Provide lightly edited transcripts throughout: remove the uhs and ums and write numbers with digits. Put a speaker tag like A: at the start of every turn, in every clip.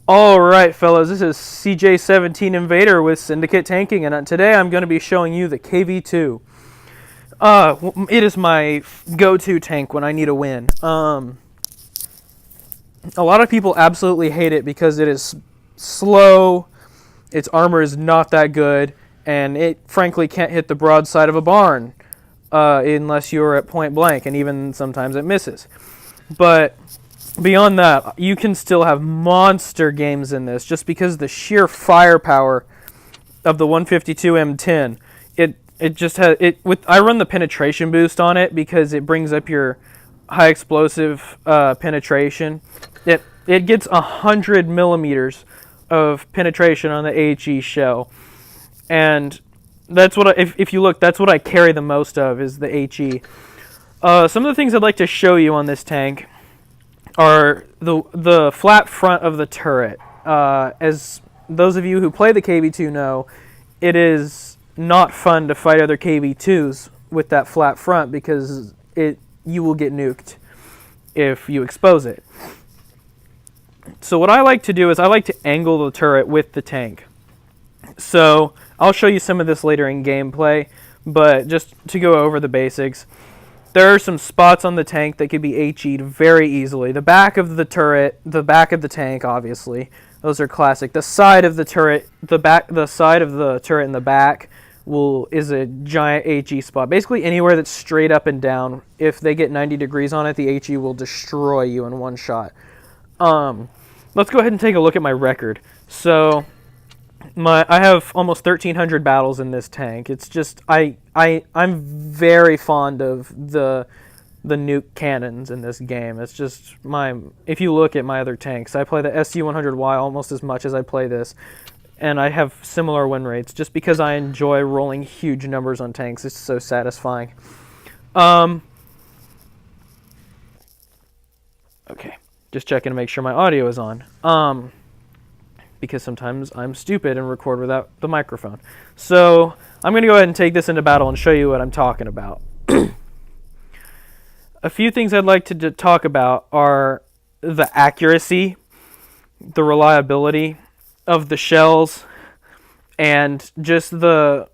A: Alright fellas, this is CJ17 Invader with Syndicate Tanking, and today I'm going to be showing you the KV2. It is my go-to tank when I need a win. A lot of people absolutely hate it because it is slow, its armor is not that good, and it frankly can't hit the broadside of a barn unless you're at point blank, and even sometimes it misses. But beyond that, you can still have monster games in this just because the sheer firepower of the 152 M10. It just has it with. I run the penetration boost on it because it brings up your high explosive penetration. It gets 100 millimeters of penetration on the HE shell, and that's what if you look, that's what I carry the most of is the HE. Some of the things I'd like to show you on this tank are the flat front of the turret. As those of you who play the KV2 know, it is not fun to fight other KV2s with that flat front because you will get nuked if you expose it. So what I like to do is I like to angle the turret with the tank. So I'll show you some of this later in gameplay, but just to go over the basics. There are some spots on the tank that could be HE'd very easily. The back of the turret, the back of the tank, obviously. Those are classic. The side of the turret, the side of the turret in the back is a giant HE spot. Basically anywhere that's straight up and down. If they get 90 degrees on it, the HE will destroy you in one shot. Let's go ahead and take a look at my record. So I have almost 1,300 battles in this tank. It's just I'm very fond of the nuke cannons in this game. It's just if you look at my other tanks, I play the SU-100Y almost as much as I play this, and I have similar win rates just because I enjoy rolling huge numbers on tanks. It's so satisfying. Okay, just checking to make sure my audio is on. Because sometimes I'm stupid and record without the microphone. So I'm going to go ahead and take this into battle and show you what I'm talking about. A few things I'd like to talk about are the accuracy, the reliability of the shells, and just the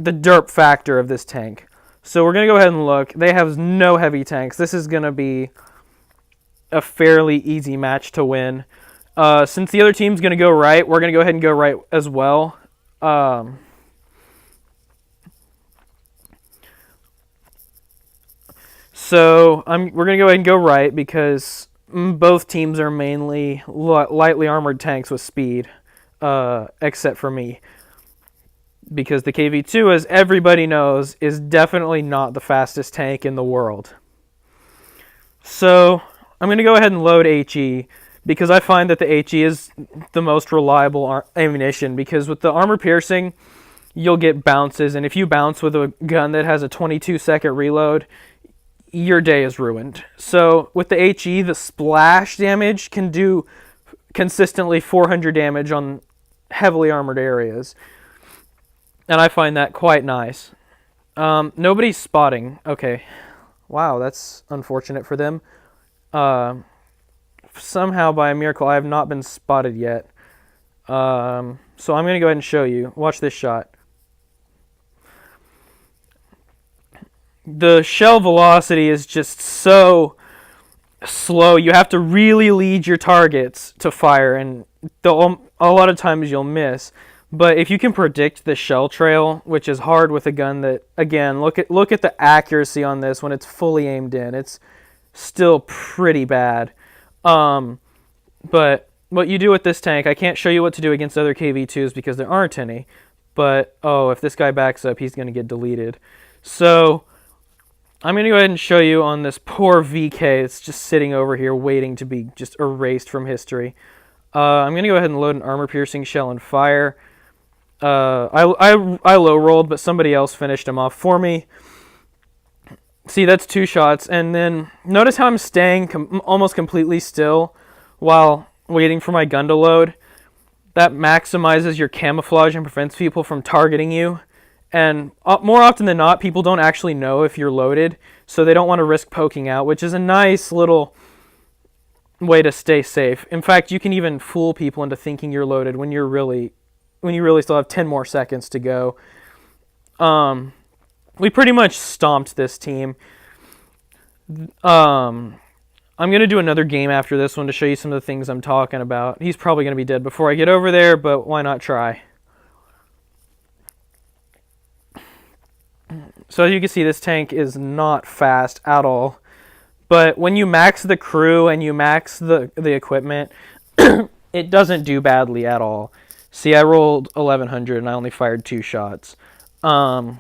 A: derp factor of this tank. So we're going to go ahead and look. They have no heavy tanks. This is going to be a fairly easy match to win. Since the other team's going to go right, we're going to go ahead and go right as well. So we're going to go ahead and go right because both teams are mainly lightly armored tanks with speed, except for me. Because the KV2, as everybody knows, is definitely not the fastest tank in the world. So I'm going to go ahead and load HE. Because I find that the HE is the most reliable ammunition. Because with the armor piercing, you'll get bounces. And if you bounce with a gun that has a 22-second reload, your day is ruined. So with the HE, the splash damage can do consistently 400 damage on heavily armored areas. And I find that quite nice. Nobody's spotting. Okay. Wow, that's unfortunate for them. Somehow, by a miracle, I have not been spotted yet. So I'm going to go ahead and show you. Watch this shot. The shell velocity is just so slow. You have to really lead your targets to fire, and a lot of times you'll miss. But if you can predict the shell trail, which is hard with a gun that, again, look at the accuracy on this when it's fully aimed in. It's still pretty bad. But what you do with this tank, I can't show you what to do against other KV2s because there aren't any. But, if this guy backs up, he's going to get deleted. So I'm going to go ahead and show you on this poor VK. It's just sitting over here waiting to be just erased from history. I'm going to go ahead and load an armor-piercing shell and fire. I low rolled, but somebody else finished him off for me. See, that's 2 shots, and then notice how I'm staying almost completely still while waiting for my gun to load. That maximizes your camouflage and prevents people from targeting you. And more often than not, people don't actually know if you're loaded, so they don't want to risk poking out, which is a nice little way to stay safe. In fact, you can even fool people into thinking you're loaded when you really still have 10 more seconds to go. We pretty much stomped this team. I'm going to do another game after this one to show you some of the things I'm talking about. He's probably going to be dead before I get over there, but why not try? So as you can see, this tank is not fast at all. But when you max the crew and you max the equipment, it doesn't do badly at all. See, I rolled 1100 and I only fired 2 shots. All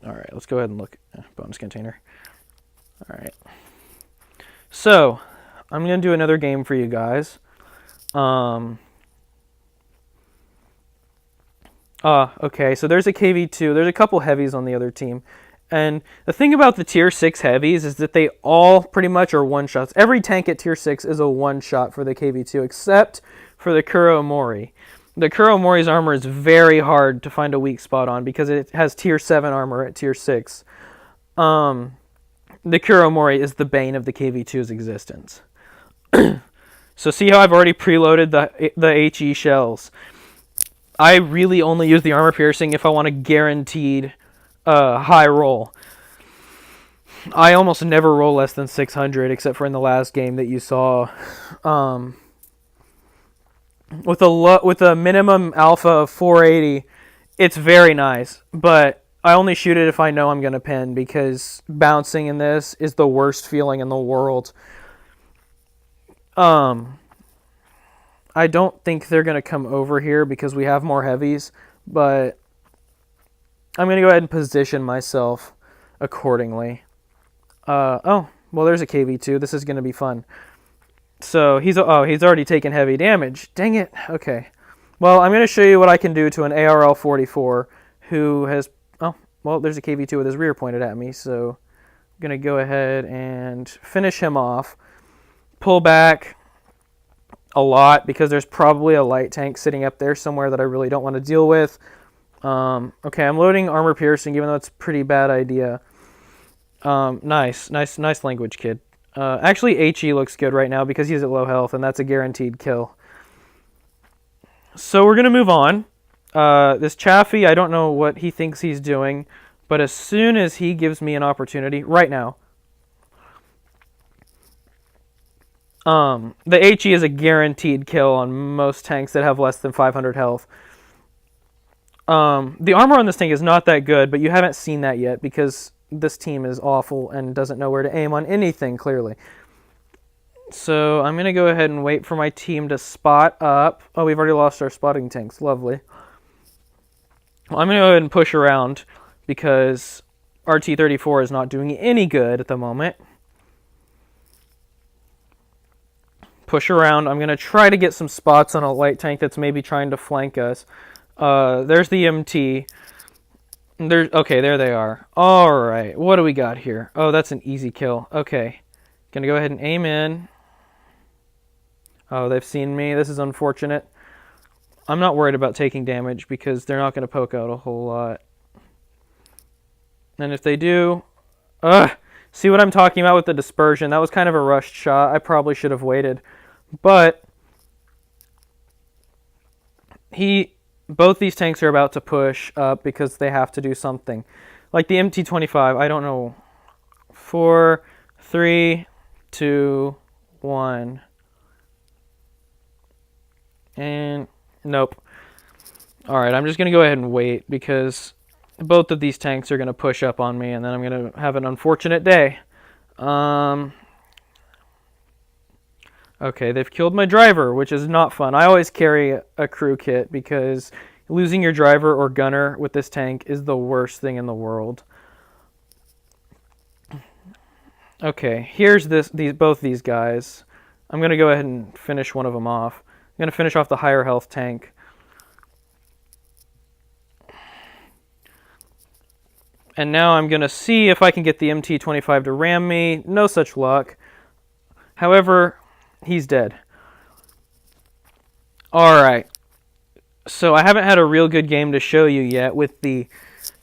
A: right, let's go ahead and look. Bonus container. All right. So, I'm going to do another game for you guys. Okay, so there's a KV2. There's a couple heavies on the other team. And the thing about the tier 6 heavies is that they all pretty much are one-shots. Every tank at tier 6 is a one-shot for the KV2, except for the Kuromori. The Kuromori's armor is very hard to find a weak spot on because it has tier 7 armor at tier 6. The Kuromori is the bane of the KV2's existence. So see how I've already preloaded the HE shells. I really only use the armor piercing if I want a guaranteed high roll. I almost never roll less than 600, except for in the last game that you saw. With a minimum alpha of 480, it's very nice, but I only shoot it if I know I'm going to pin, because bouncing in this is the worst feeling in the world. I don't think they're going to come over here because we have more heavies, but I'm going to go ahead and position myself accordingly. Oh, well, there's a KV2. This is going to be fun. So he's already taken heavy damage. Dang it. Okay. Well, I'm going to show you what I can do to an ARL 44 who has... Oh, well, there's a KV2 with his rear pointed at me, so I'm going to go ahead and finish him off. Pull back a lot because there's probably a light tank sitting up there somewhere that I really don't want to deal with. Okay, I'm loading armor piercing, even though it's a pretty bad idea. Nice language, kid. Actually, HE looks good right now because he's at low health, and that's a guaranteed kill. So we're going to move on. This Chaffee, I don't know what he thinks he's doing, but as soon as he gives me an opportunity, right now, the HE is a guaranteed kill on most tanks that have less than 500 health. The armor on this tank is not that good, but you haven't seen that yet because this team is awful and doesn't know where to aim on anything, clearly. So I'm going to go ahead and wait for my team to spot up. Oh, we've already lost our spotting tanks. Lovely. Well, I'm going to go ahead and push around because RT-34 is not doing any good at the moment. Push around. I'm going to try to get some spots on a light tank that's maybe trying to flank us. There's the MT. Okay, there they are. All right, what do we got here? Oh, that's an easy kill. Okay, gonna go ahead and aim in. Oh, they've seen me. This is unfortunate. I'm not worried about taking damage because they're not gonna poke out a whole lot. And if they do, see what I'm talking about with the dispersion? That was kind of a rushed shot. I probably should have waited, but both these tanks are about to push up because they have to do something. Like the MT-25, I don't know. 4, 3, 2, 1. And nope. Alright, I'm just going to go ahead and wait because both of these tanks are going to push up on me and then I'm going to have an unfortunate day. Okay, they've killed my driver, which is not fun. I always carry a crew kit because losing your driver or gunner with this tank is the worst thing in the world. Okay, here's both these guys. I'm going to go ahead and finish one of them off. I'm going to finish off the higher health tank. And now I'm going to see if I can get the MT-25 to ram me. No such luck. However, he's dead. Alright. So I haven't had a real good game to show you yet with the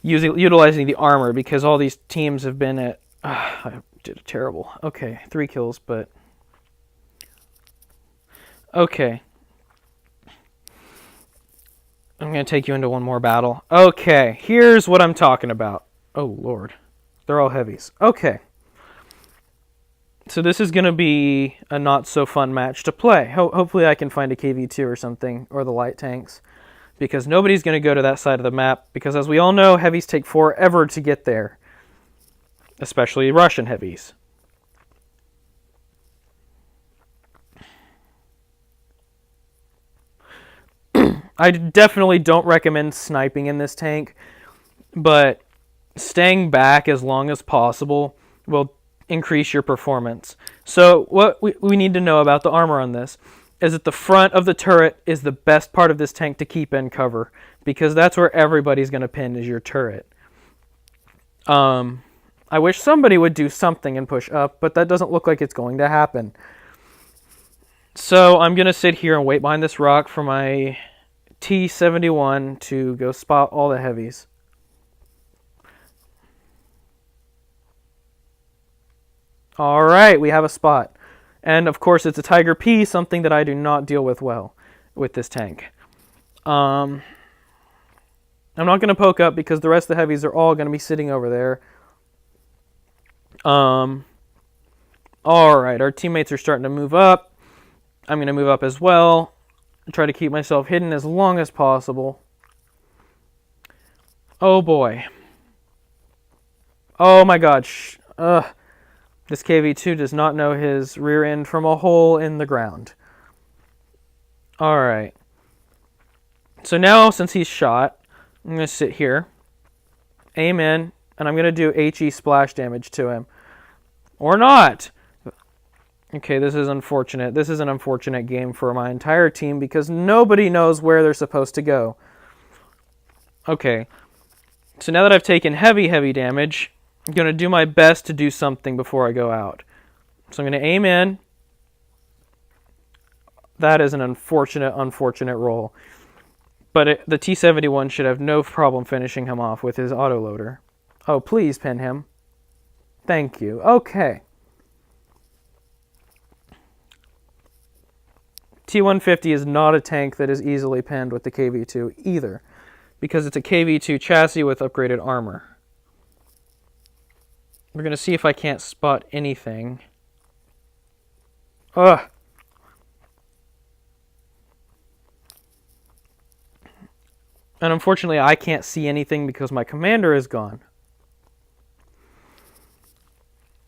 A: utilizing the armor because all these teams have been at... I did terrible. Okay, 3 kills, but... Okay. I'm going to take you into one more battle. Okay, here's what I'm talking about. Oh, Lord. They're all heavies. Okay. So this is going to be a not-so-fun match to play. Hopefully I can find a KV2 or something, or the light tanks, because nobody's going to go to that side of the map, because as we all know, heavies take forever to get there, especially Russian heavies. I definitely don't recommend sniping in this tank, but staying back as long as possible will increase your performance. So what we need to know about the armor on this is that the front of the turret is the best part of this tank to keep in cover, because that's where everybody's going to pin, is your turret. I wish somebody would do something and push up, but that doesn't look like it's going to happen. So I'm going to sit here and wait behind this rock for my T-71 to go spot all the heavies. Alright, we have a spot. And of course it's a Tiger P, something that I do not deal with well with this tank. I'm not going to poke up because the rest of the heavies are all going to be sitting over there. Alright, our teammates are starting to move up. I'm going to move up as well. Try to keep myself hidden as long as possible. Oh boy. Oh my god. This KV2 does not know his rear end from a hole in the ground. Alright. So now, since he's shot, I'm going to sit here, aim in, and I'm going to do HE splash damage to him. Or not! Okay, this is unfortunate. This is an unfortunate game for my entire team because nobody knows where they're supposed to go. Okay. So now that I've taken heavy damage, I'm going to do my best to do something before I go out. So I'm going to aim in. That is an unfortunate roll. But the T-71 should have no problem finishing him off with his autoloader. Oh, please pin him. Thank you. Okay. T-150 is not a tank that is easily pinned with the KV2 either, because it's a KV2 chassis with upgraded armor. We're going to see if I can't spot anything. Ugh. And unfortunately, I can't see anything because my commander is gone.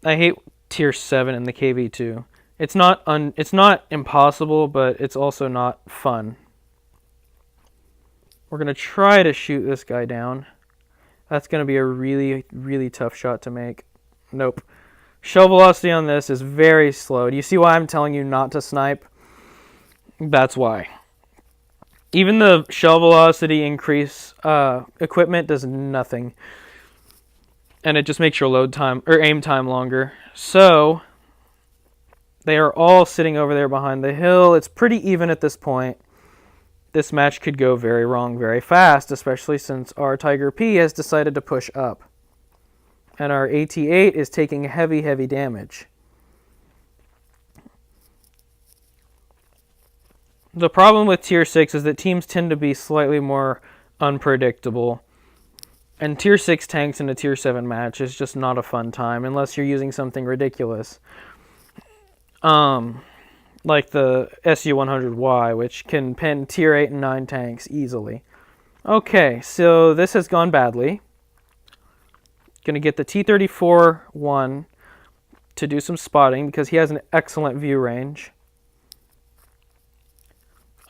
A: I hate tier 7 in the KV2. It's not impossible, but it's also not fun. We're going to try to shoot this guy down. That's going to be a really tough shot to make. Nope. Shell velocity on this is very slow. Do you see why I'm telling you not to snipe? That's why. Even the shell velocity increase equipment does nothing. And it just makes your load time or aim time longer. So they are all sitting over there behind the hill. It's pretty even at this point. This match could go very wrong very fast, especially since our Tiger P has decided to push up. And our AT-8 is taking heavy damage. The problem with Tier 6 is that teams tend to be slightly more unpredictable. And Tier 6 tanks in a Tier 7 match is just not a fun time unless you're using something ridiculous. Like the SU-100Y, which can pin Tier 8 and 9 tanks easily. Okay, so this has gone badly. Going to get the T-34-1 to do some spotting because he has an excellent view range.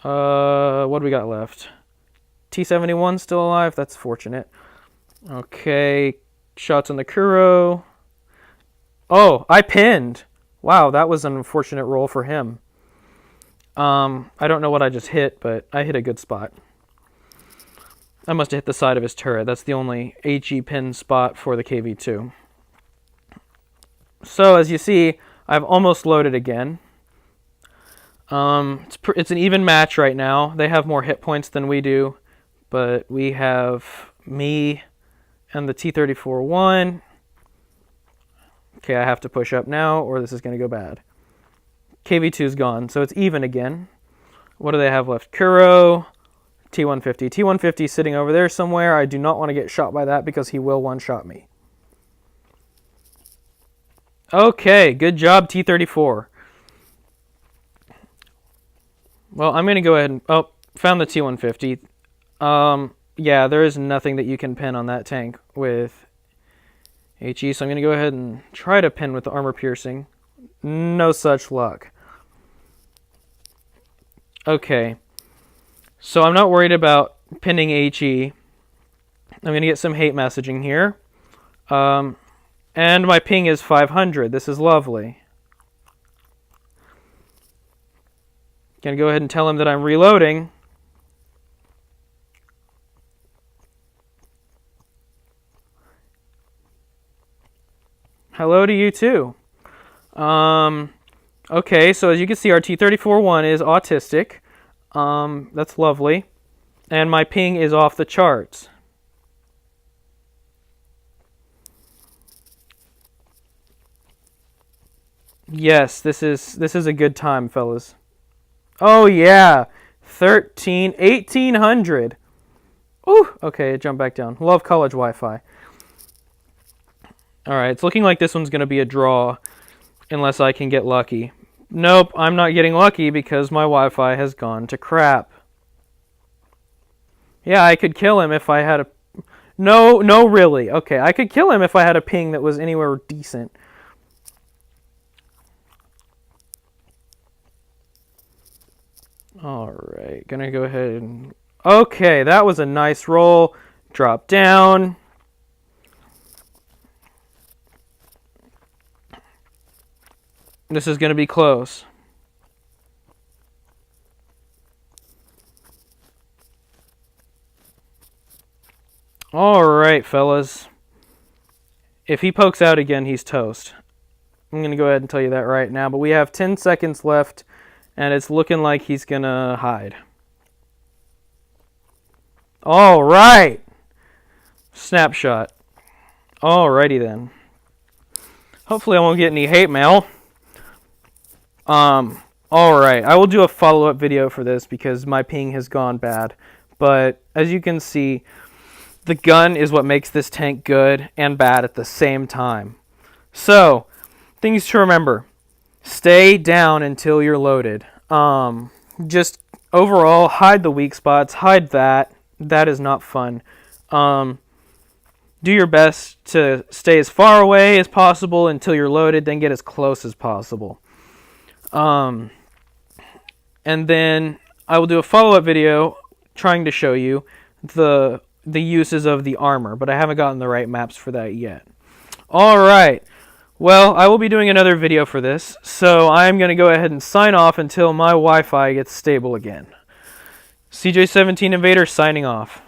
A: What do we got left? T-71 still alive? That's fortunate. Okay, shots on the Kuro. Oh, I pinned. Wow, that was an unfortunate roll for him. I don't know what I just hit, but I hit a good spot. I must have hit the side of his turret. That's the only HE pin spot for the KV2. So, as you see, I've almost loaded again. It's an even match right now. They have more hit points than we do, but we have me and the T-34-1. Okay, I have to push up now, or this is going to go bad. KV2's gone, so it's even again. What do they have left? Kuro, T-150. T-150 sitting over there somewhere. I do not want to get shot by that because he will one-shot me. Okay, good job, T-34. Well, I'm going to go ahead and... Oh, found the T-150. Yeah, there is nothing that you can pin on that tank with HE, so I'm going to go ahead and try to pin with the armor piercing. No such luck. Okay, so I'm not worried about pinning HE. I'm going to get some hate messaging here. And my ping is 500. This is lovely. Going to go ahead and tell him that I'm reloading. Hello to you too. Okay, so as you can see, our T-34-1 is autistic. That's lovely. And my ping is off the charts. Yes, this is a good time, fellas. Oh yeah, 1800. Ooh, okay, it jumped back down. Love college Wi-Fi. All right, it's looking like this one's going to be a draw unless I can get lucky. Nope, I'm not getting lucky because my Wi-Fi has gone to crap. Yeah, I could kill him if I had a... No, really. Okay, I could kill him if I had a ping that was anywhere decent. Alright, gonna go ahead and... Okay, that was a nice roll. Drop down. This is gonna be close. Alright, fellas. If he pokes out again, he's toast. I'm gonna go ahead and tell you that right now, but we have 10 seconds left. And it's looking like he's going to hide. All right. Snapshot. Alrighty then. Hopefully I won't get any hate mail. Alright. I will do a follow-up video for this because my ping has gone bad. But as you can see, the gun is what makes this tank good and bad at the same time. So, things to remember. Stay down until you're loaded. Just overall, hide the weak spots. Hide that. That is not fun. Do your best to stay as far away as possible until you're loaded, then get as close as possible. And then I will do a follow-up video trying to show you the uses of the armor, but I haven't gotten the right maps for that yet. All right. Well, I will be doing another video for this, so I'm going to go ahead and sign off until my Wi-Fi gets stable again. CJ17 Invader signing off.